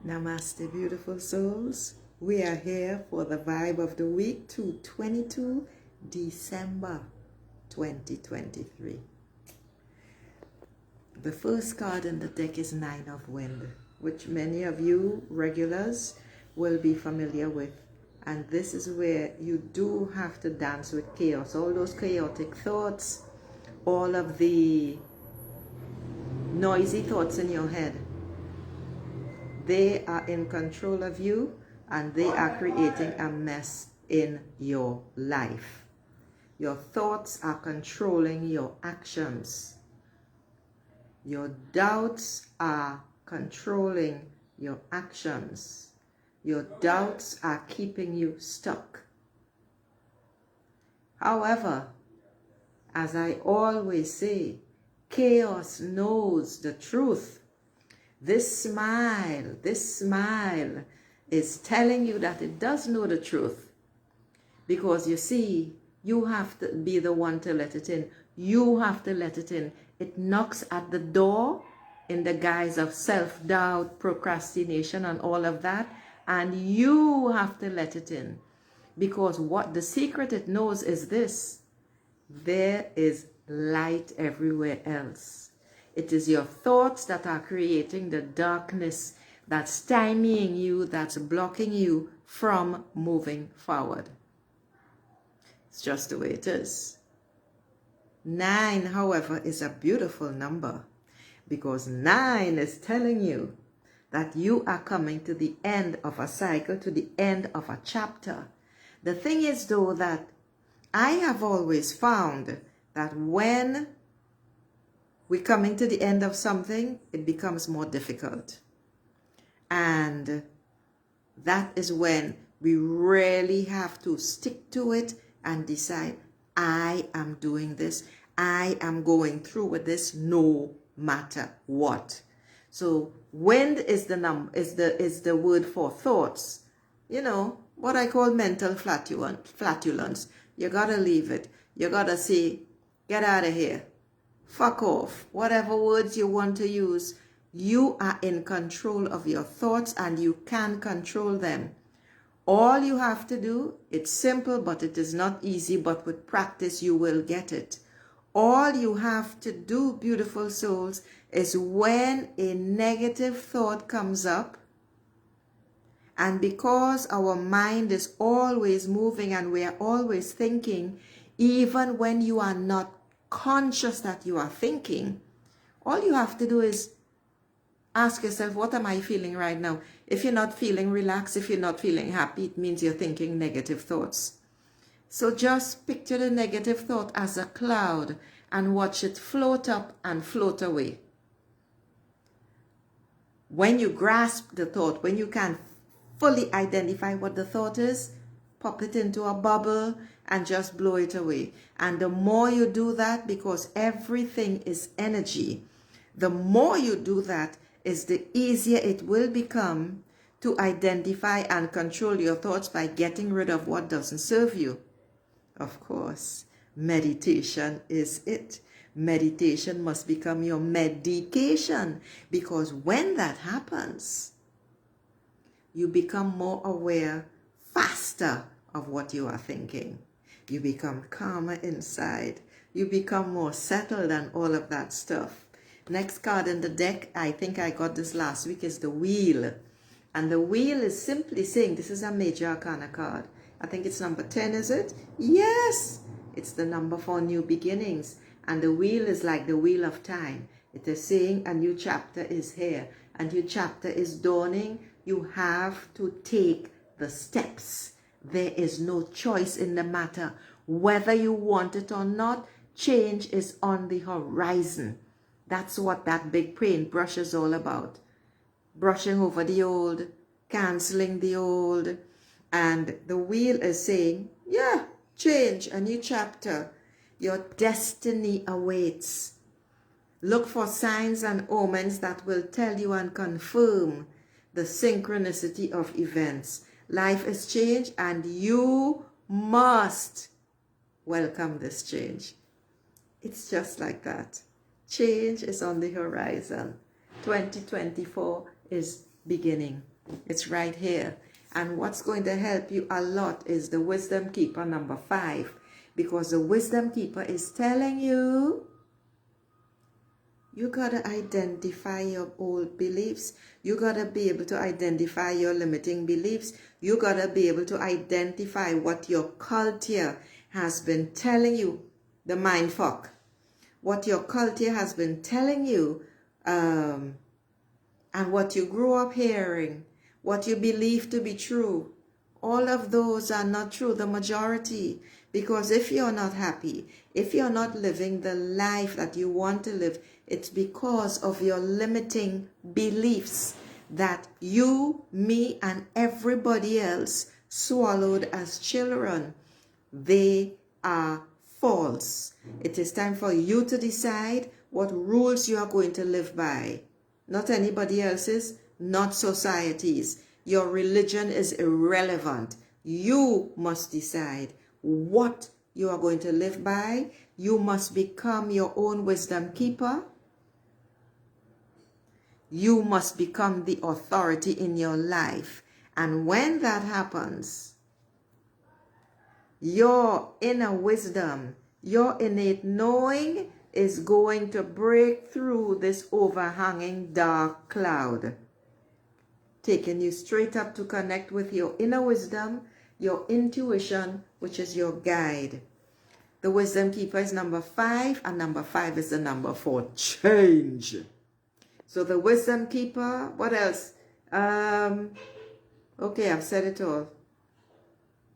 Namaste, beautiful souls. We are here for the vibe of the week, 22 December 2023. The first card in the deck is Nine of Wind, which many of you regulars will be familiar with. And this is where you do have to dance with chaos, all those chaotic thoughts, all of the noisy thoughts in your head. They are in control of you and they are creating a mess in your life. Your thoughts are controlling your actions. Your doubts are controlling your actions. Your doubts are keeping you stuck. However, as I always say, chaos knows the truth. This smile is telling you that it does know the truth. Because you see, you have to be the one to let it in. You have to let it in. It knocks at the door in the guise of self-doubt, procrastination, and all of that. And you have to let it in. Because what the secret it knows is this: there is light everywhere else. It is your thoughts that are creating the darkness that's stymieing you, that's blocking you from moving forward. It's just the way it is. 9, however, is a beautiful number because 9 is telling you that you are coming to the end of a cycle, to the end of a chapter. The thing is, though, that I have always found that when we're coming to the end of something, it becomes more difficult. And that is when we really have to stick to it and decide, I am doing this. I am going through with this no matter what. So wind is the word for thoughts. You know, what I call mental flatulence. You gotta leave it. You gotta say, get out of here. Fuck off. Whatever words you want to use, you are in control of your thoughts and you can control them. All you have to do, it's simple, but it is not easy, but with practice you will get it. All you have to do, beautiful souls, is when a negative thought comes up, and because our mind is always moving and we are always thinking, even when you are not conscious that you are thinking, all you have to do is ask yourself, what am I feeling right now? If you're not feeling relaxed, if you're not feeling happy, it means you're thinking negative thoughts. So just picture the negative thought as a cloud and watch it float up and float away. When you grasp the thought, when you can fully identify what the thought is, pop it into a bubble and just blow it away. And the more you do that, because everything is energy, the more you do that is the easier it will become to identify and control your thoughts by getting rid of what doesn't serve you. Of course, meditation is it. Meditation must become your medication, because when that happens, you become more aware faster of what you are thinking. You become calmer inside. You become more settled and all of that stuff. Next card in the deck, I think I got this last week, is the Wheel. And the Wheel is simply saying, this is a major arcana card. I think it's number 10, is it? Yes! It's the number for new beginnings. And the Wheel is like the wheel of time. It is saying a new chapter is here. A new chapter is dawning. You have to take the steps. There is no choice in the matter. Whether you want it or not, change is on the horizon. That's what that big paintbrush is all about. Brushing over the old, canceling the old. And the Wheel is saying, yeah, change, a new chapter. Your destiny awaits. Look for signs and omens that will tell you and confirm the synchronicity of events. Life is change and you must welcome this change. It's just like that. Change is on the horizon. 2024 is beginning. It's right here. And what's going to help you a lot is the Wisdom Keeper number 5. Because the Wisdom Keeper is telling you, you got to identify your old beliefs. You got to be able to identify your limiting beliefs. You got to be able to identify what your culture has been telling you, the mind fuck. What your culture has been telling you, and what you grew up hearing, what you believe to be true. All of those are not true, the majority. Because if you're not happy, if you're not living the life that you want to live, it's because of your limiting beliefs that you, me, and everybody else swallowed as children. They are false. It is time for you to decide what rules you are going to live by. Not anybody else's, not society's. Your religion is irrelevant. You must decide what you are going to live by. You must become your own wisdom keeper. You must become the authority in your life. And when that happens, your inner wisdom, your innate knowing is going to break through this overhanging dark cloud, taking you straight up to connect with your inner wisdom, your intuition, which is your guide. The Wisdom Keeper is number 5, and number 5 is the number for change. So the Wisdom Keeper, what else? Okay, I've said it all.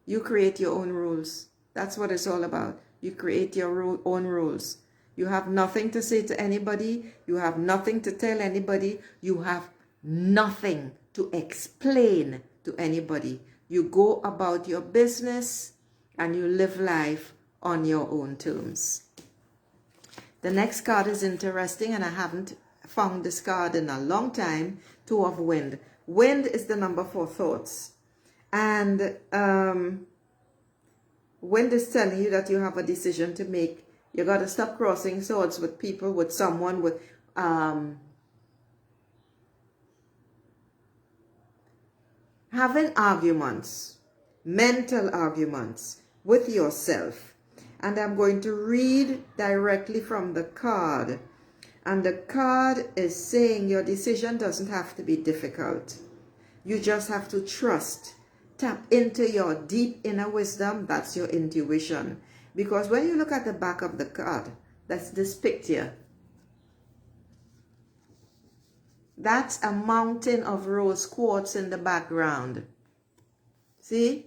You create your own rules. That's what it's all about. You create your own rules. You have nothing to say to anybody. You have nothing to tell anybody. You have nothing to explain to anybody. You go about your business and you live life on your own terms. The next card is interesting, and I haven't found this card in a long time. 2 of Wind. Wind is the number for thoughts. And Wind is telling you that you have a decision to make. You got to stop crossing swords with people, with someone, with having arguments, mental arguments with yourself. And I'm going to read directly from the card. And the card is saying your decision doesn't have to be difficult. You just have to trust. Tap into your deep inner wisdom. That's your intuition. Because when you look at the back of the card, that's this picture. That's a mountain of rose quartz in the background. See?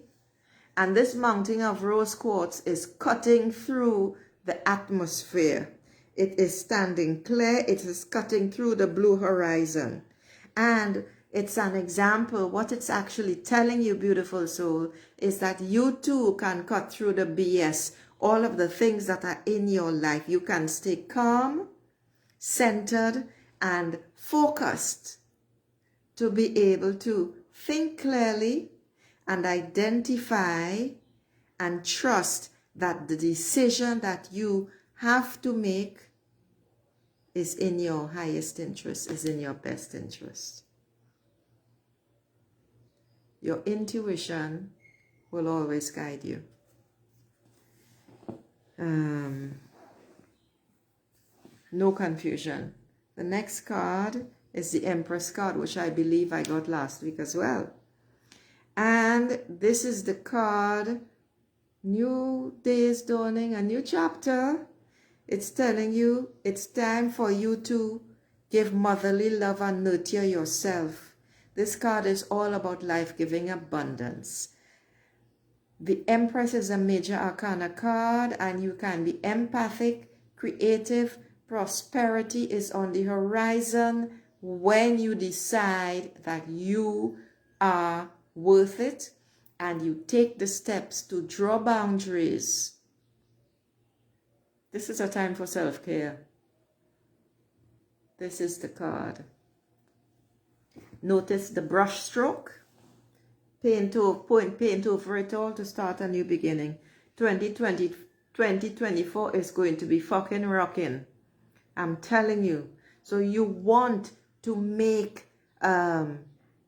And this mountain of rose quartz is cutting through the atmosphere. It is standing clear. It is cutting through the blue horizon. And it's an example. What it's actually telling you, beautiful soul, is that you too can cut through the BS. All of the things that are in your life. You can stay calm, centered, and focused to be able to think clearly and identify and trust that the decision that you have to make is in your highest interest, is in your best interest. Your intuition will always guide you. No confusion. The next card is the Empress card, which I believe I got last week as well. And this is the card, new days dawning, a new chapter. It's telling you it's time for you to give motherly love and nurture yourself. This card is all about life-giving abundance. The Empress is a major arcana card, and you can be empathic, creative. Prosperity is on the horizon when you decide that you are worth it and you take the steps to draw boundaries. This is a time for self-care. This is the card. Notice the brush stroke. Paint over it all to start a new beginning. 2024 is going to be fucking rocking. I'm telling you. So you want to make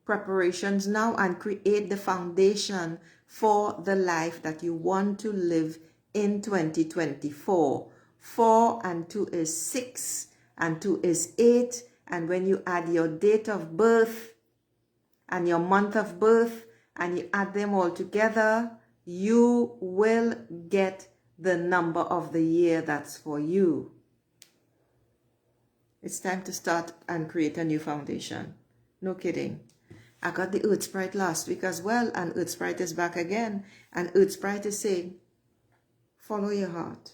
preparations now and create the foundation for the life that you want to live in 2024. 4 and 2 is 6 and 2 is 8. And when you add your date of birth and your month of birth and you add them all together, you will get the number of the year that's for you. It's time to start and create a new foundation. No kidding. I got the Earth Sprite last week as well, and Earth Sprite is back again. And Earth Sprite is saying, follow your heart.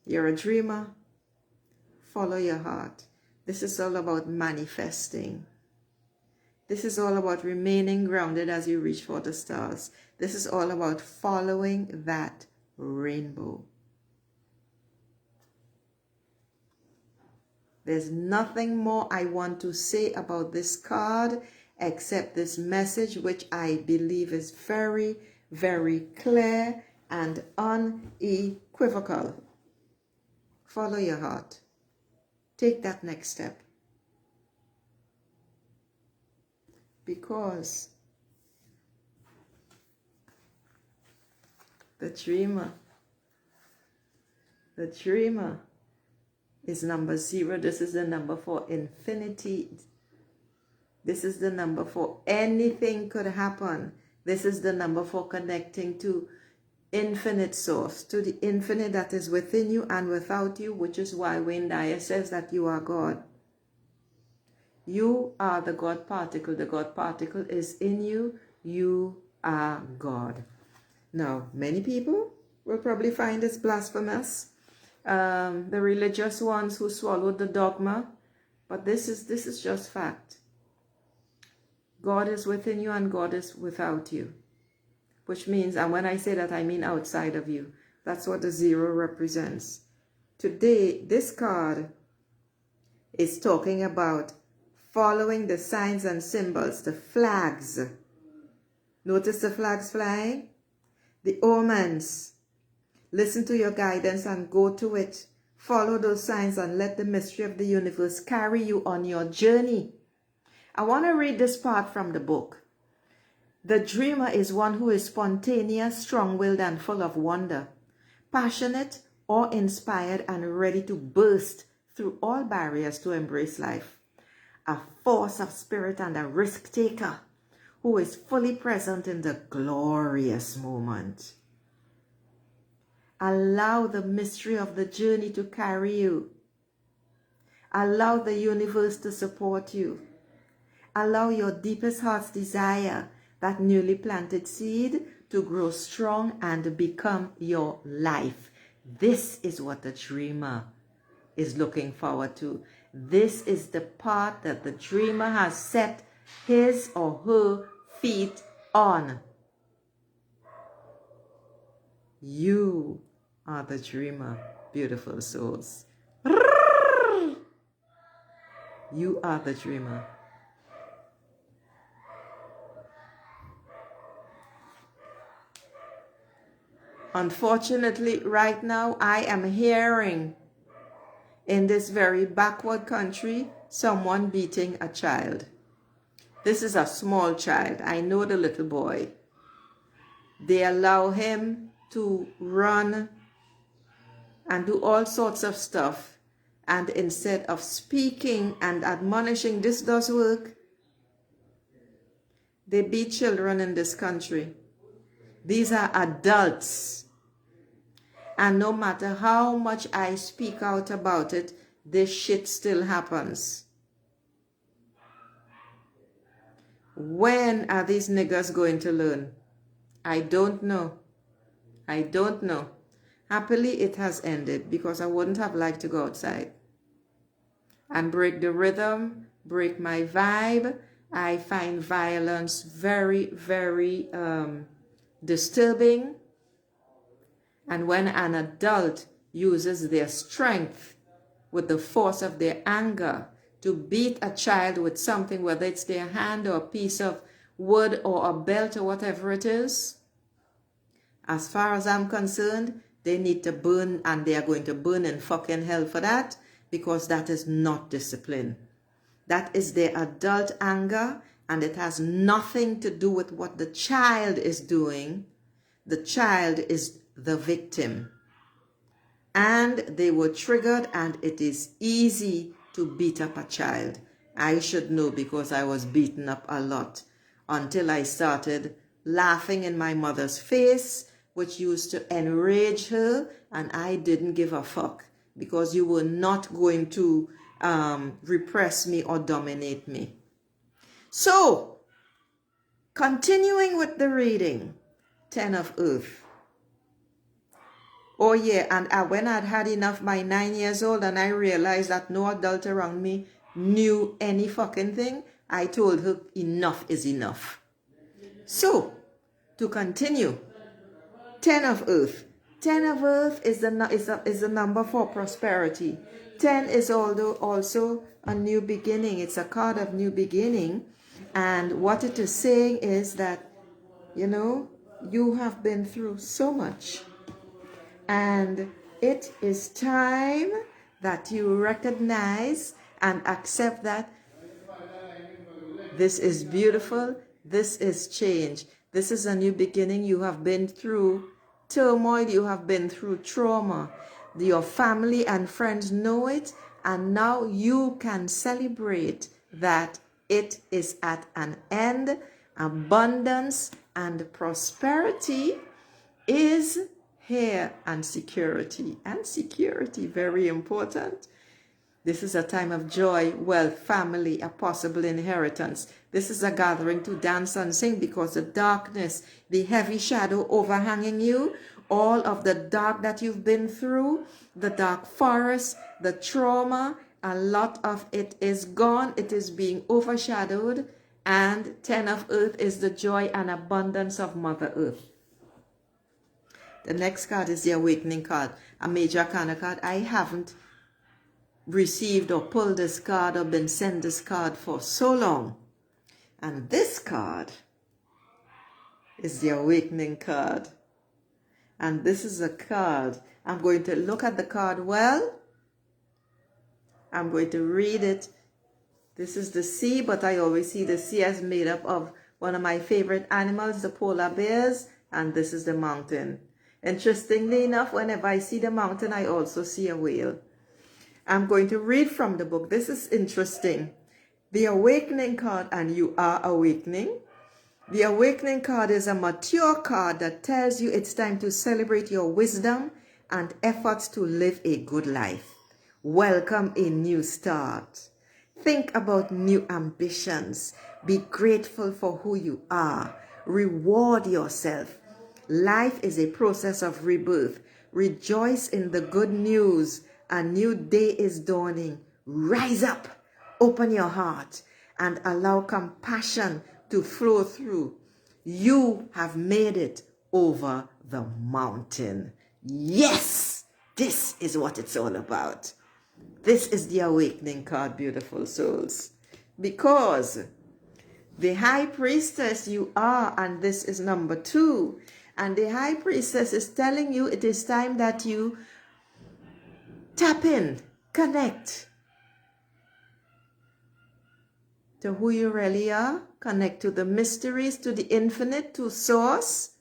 You're a dreamer. Follow your heart. This is all about manifesting. This is all about remaining grounded as you reach for the stars. This is all about following that rainbow. There's nothing more I want to say about this card except this message, which I believe is very, very clear and unequivocal. Follow your heart. Take that next step. Because the dreamer is number 0. This is the number for infinity. This is the number for anything could happen. This is the number for connecting to infinite source, to the infinite that is within you and without you, which is why Wayne Dyer says that you are God. You are the God particle. The God particle is in you. You are God. Now, many people will probably find this blasphemous. The religious ones who swallowed the dogma, but this is just fact. God is within you and God is without you, which means, and when I say that, I mean outside of you. That's what the 0 represents. Today, this card is talking about following the signs and symbols, the flags. Notice the flags flying? The omens. Listen to your guidance and go to it. Follow those signs and let the mystery of the universe carry you on your journey. I want to read this part from the book. The dreamer is one who is spontaneous, strong-willed, and full of wonder, passionate, awe-inspired, and ready to burst through all barriers to embrace life. A force of spirit and a risk-taker who is fully present in the glorious moment. Allow the mystery of the journey to carry you. Allow the universe to support you. Allow your deepest heart's desire, that newly planted seed, to grow strong and become your life. This is what the dreamer is looking forward to. This is the part that the dreamer has set his or her feet on. You are the dreamer, beautiful souls. You are the dreamer. Unfortunately, right now, I am hearing in this very backward country someone beating a child. This is a small child. I know the little boy. They allow him to run and do all sorts of stuff. And instead of speaking and admonishing, this does work. They beat children in this country. These are adults. And no matter how much I speak out about it, this shit still happens. When are these niggas going to learn? I don't know. I don't know. Happily, it has ended because I wouldn't have liked to go outside and break the rhythm, break my vibe. I find violence very, very disturbing. And when an adult uses their strength with the force of their anger to beat a child with something, whether it's their hand or a piece of wood or a belt or whatever it is, as far as I'm concerned, they need to burn, and they are going to burn in fucking hell for that, because that is not discipline. That is their adult anger, and it has nothing to do with what the child is doing. The child is the victim. And they were triggered, and it is easy to beat up a child. I should know because I was beaten up a lot until I started laughing in my mother's face, which used to enrage her, and I didn't give a fuck because you were not going to repress me or dominate me. So, continuing with the reading, 10 of Earth. Oh yeah, and when I'd had enough by 9 years old and I realized that no adult around me knew any fucking thing, I told her enough is enough. So, to continue, 10 of Earth. 10 of Earth is the number for prosperity. 10 is also a new beginning. It's a card of new beginning. And what it is saying is that, you know, you have been through so much. And it is time that you recognize and accept that this is beautiful, this is change, this is a new beginning. You have been through turmoil, you have been through trauma. Your family and friends know it, and now you can celebrate that it is at an end. Abundance and prosperity is here, and security. And security, very important. This is a time of joy, wealth, family, a possible inheritance. This is a gathering to dance and sing because the darkness, the heavy shadow overhanging you, all of the dark that you've been through, the dark forest, the trauma, a lot of it is gone. It is being overshadowed. And 10 of Earth is the joy and abundance of Mother Earth. The next card is the Awakening card, a major arcana card. I haven't received or pulled this card or been sent this card for so long. And this card is the Awakening card. And this is a card. I'm going to look at the card well. I'm going to read it. This is the sea, but I always see the sea as made up of one of my favorite animals, the polar bears, and this is the mountain. Interestingly enough, whenever I see the mountain, I also see a whale. I'm going to read from the book. This is interesting. The Awakening card, and you are awakening. The Awakening card is a mature card that tells you it's time to celebrate your wisdom and efforts to live a good life. Welcome a new start. Think about new ambitions. Be grateful for who you are. Reward yourself. Life is a process of rebirth. Rejoice in the good news. A new day is dawning. Rise up, open your heart, and allow compassion to flow through. You have made it over the mountain. Yes, this is what it's all about. This is the Awakening card, beautiful souls. Because the High Priestess you are, and this is number 2. And the High Priestess is telling you it is time that you tap in, connect to who you really are, connect to the mysteries, to the infinite, to source.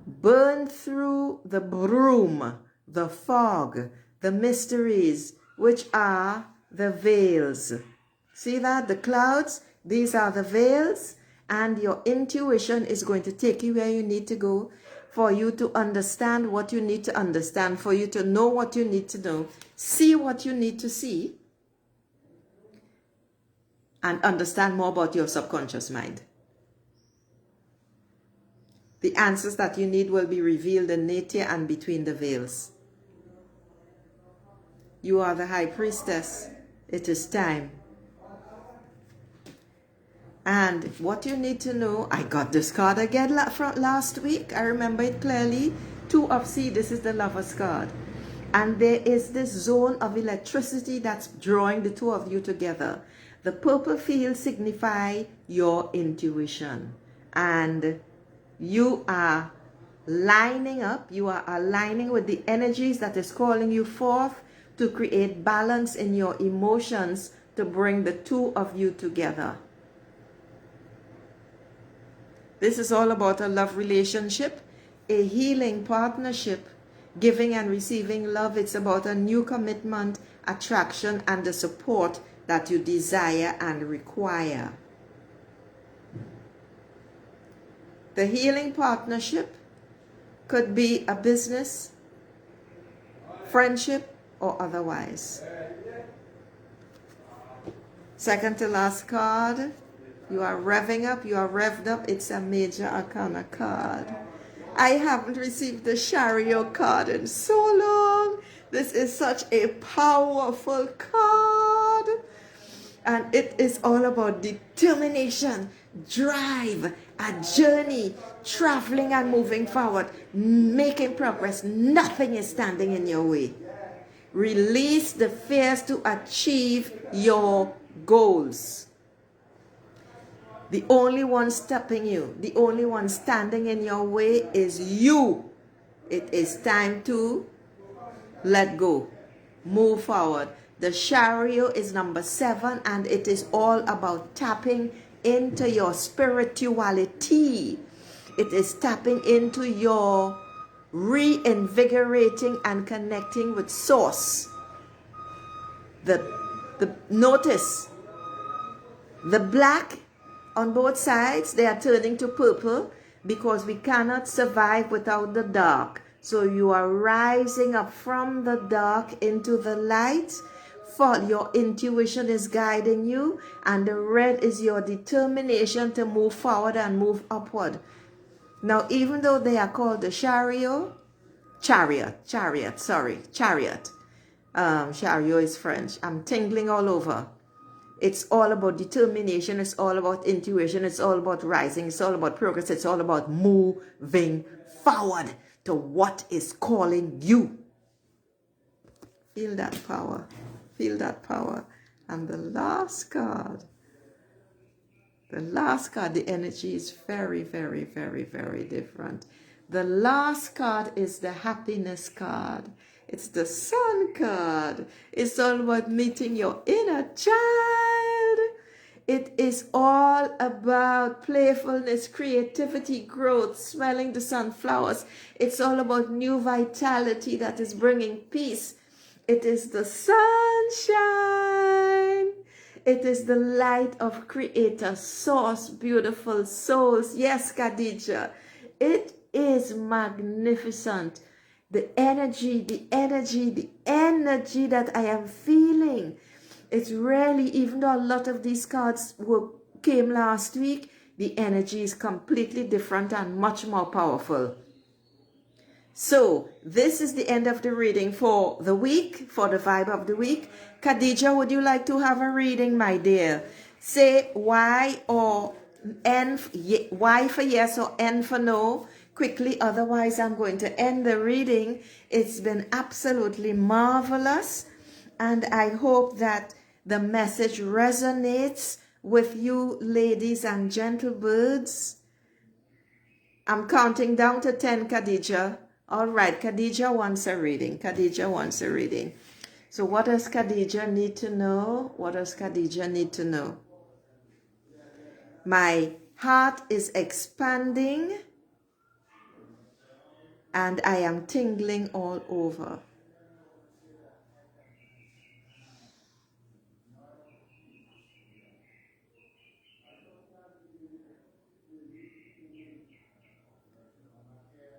Burn through the broom, the fog, the mysteries, which are the veils. See that? The clouds, these are the veils, and your intuition is going to take you where you need to go, for you to understand what you need to understand, for you to know what you need to know, see what you need to see, and understand more about your subconscious mind. The answers that you need will be revealed in nature and between the veils. You are the High Priestess. It is time. And what you need to know, I got this card again from last week. I remember it clearly. 2 of Sea, this is the Lover's card. And there is this zone of electricity that's drawing the two of you together. The purple field signify your intuition. And you are lining up, you are aligning with the energies that is calling you forth to create balance in your emotions, to bring the two of you together. This is all about a love relationship, a healing partnership, giving and receiving love. It's about a new commitment, attraction, and the support that you desire and require. The healing partnership could be a business, friendship, or otherwise. Second to last card. You are revving up, you are revved up. It's a major arcana card. I haven't received the Chariot card in so long. This is such a powerful card. And it is all about determination, drive, a journey, traveling and moving forward, making progress. Nothing is standing in your way. Release the fears to achieve your goals. The only one stopping you, the only one standing in your way is you. It is time to let go, move forward. The Chariot is number 7, and it is all about tapping into your spirituality. It is tapping into your reinvigorating and connecting with source. Notice the black on both sides, they are turning to purple because we cannot survive without the dark. So you are rising up from the dark into the light. For your intuition is guiding you, and the red is your determination to move forward and move upward. Now, even though they are called the chariot. Chariot is French. I'm tingling all over. It's all about determination. It's all about intuition. It's all about rising. It's all about progress. It's all about moving forward to what is calling you. Feel that power. Feel that power. And the last card, the energy is very, very, very, very different. The last card is the happiness card. It's the Sun card. It's all about meeting your inner child. It is all about playfulness, creativity, growth, smelling the sunflowers. It's all about new vitality that is bringing peace. It is the sunshine. It is the light of Creator, Source, beautiful souls. Yes, Khadija. It is magnificent. The energy that I am feeling. It's really, even though a lot of these cards came last week, the energy is completely different and much more powerful. So, this is the end of the reading for the week, for the vibe of the week. Khadija, would you like to have a reading, my dear? Say Y or N, Y for yes or N for no. Quickly, otherwise I'm going to end the reading. It's been absolutely marvelous, and I hope that the message resonates with you, ladies and gentle birds. I'm counting down to 10, Khadija. All right, Khadija wants a reading. Khadija wants a reading. So what does Khadija need to know? What does Khadija need to know? My heart is expanding, and I am tingling all over.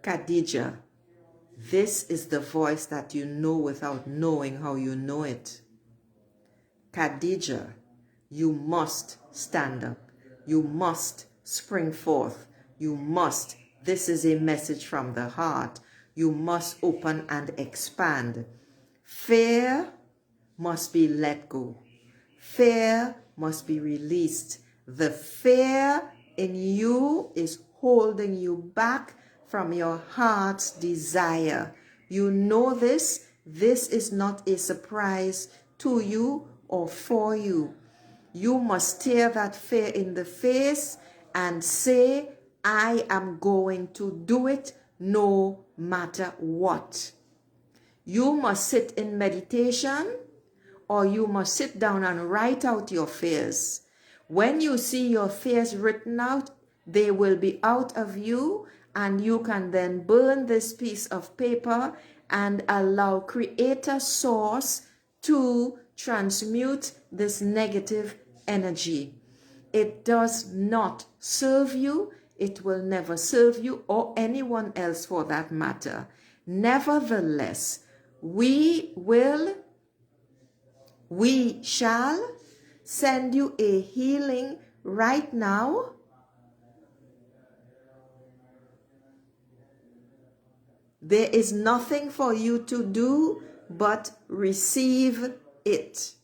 Khadija, this is the voice that you know without knowing how you know it. Khadija, you must stand up. You must spring forth. You must. This is a message from the heart. You must open and expand. Fear must be let go. Fear must be released. The fear in you is holding you back from your heart's desire. You know this. This is not a surprise to you or for you. You must stare that fear in the face and say, I am going to do it no matter what. You must sit in meditation, or you must sit down and write out your fears. When you see your fears written out, they will be out of you, and you can then burn this piece of paper and allow Creator Source to transmute this negative energy. It does not serve you. It will never serve you or anyone else for that matter. Nevertheless, we shall send you a healing right now. There is nothing for you to do but receive it.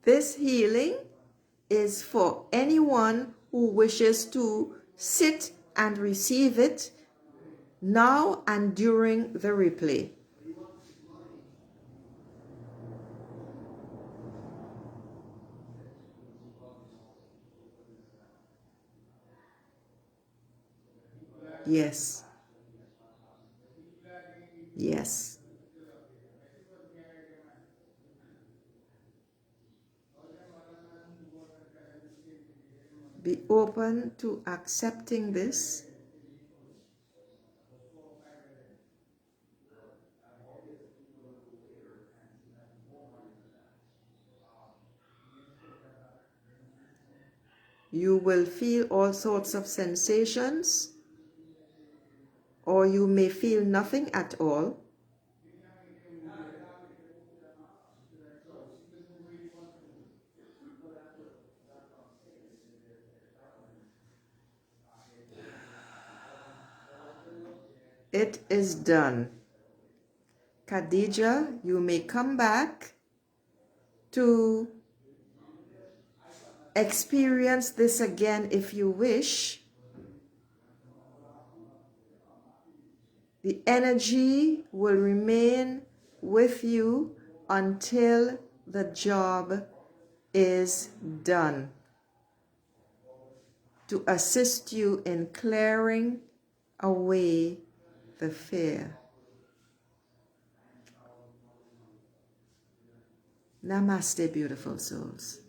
This healing is for anyone who wishes to sit and receive it now and during the replay. Yes. Yes. Be open to accepting this. You will feel all sorts of sensations, or you may feel nothing at all. It is done. Khadija, you may come back to experience this again if you wish. The energy will remain with you until the job is done, to assist you in clearing away the fear. Namaste, beautiful souls.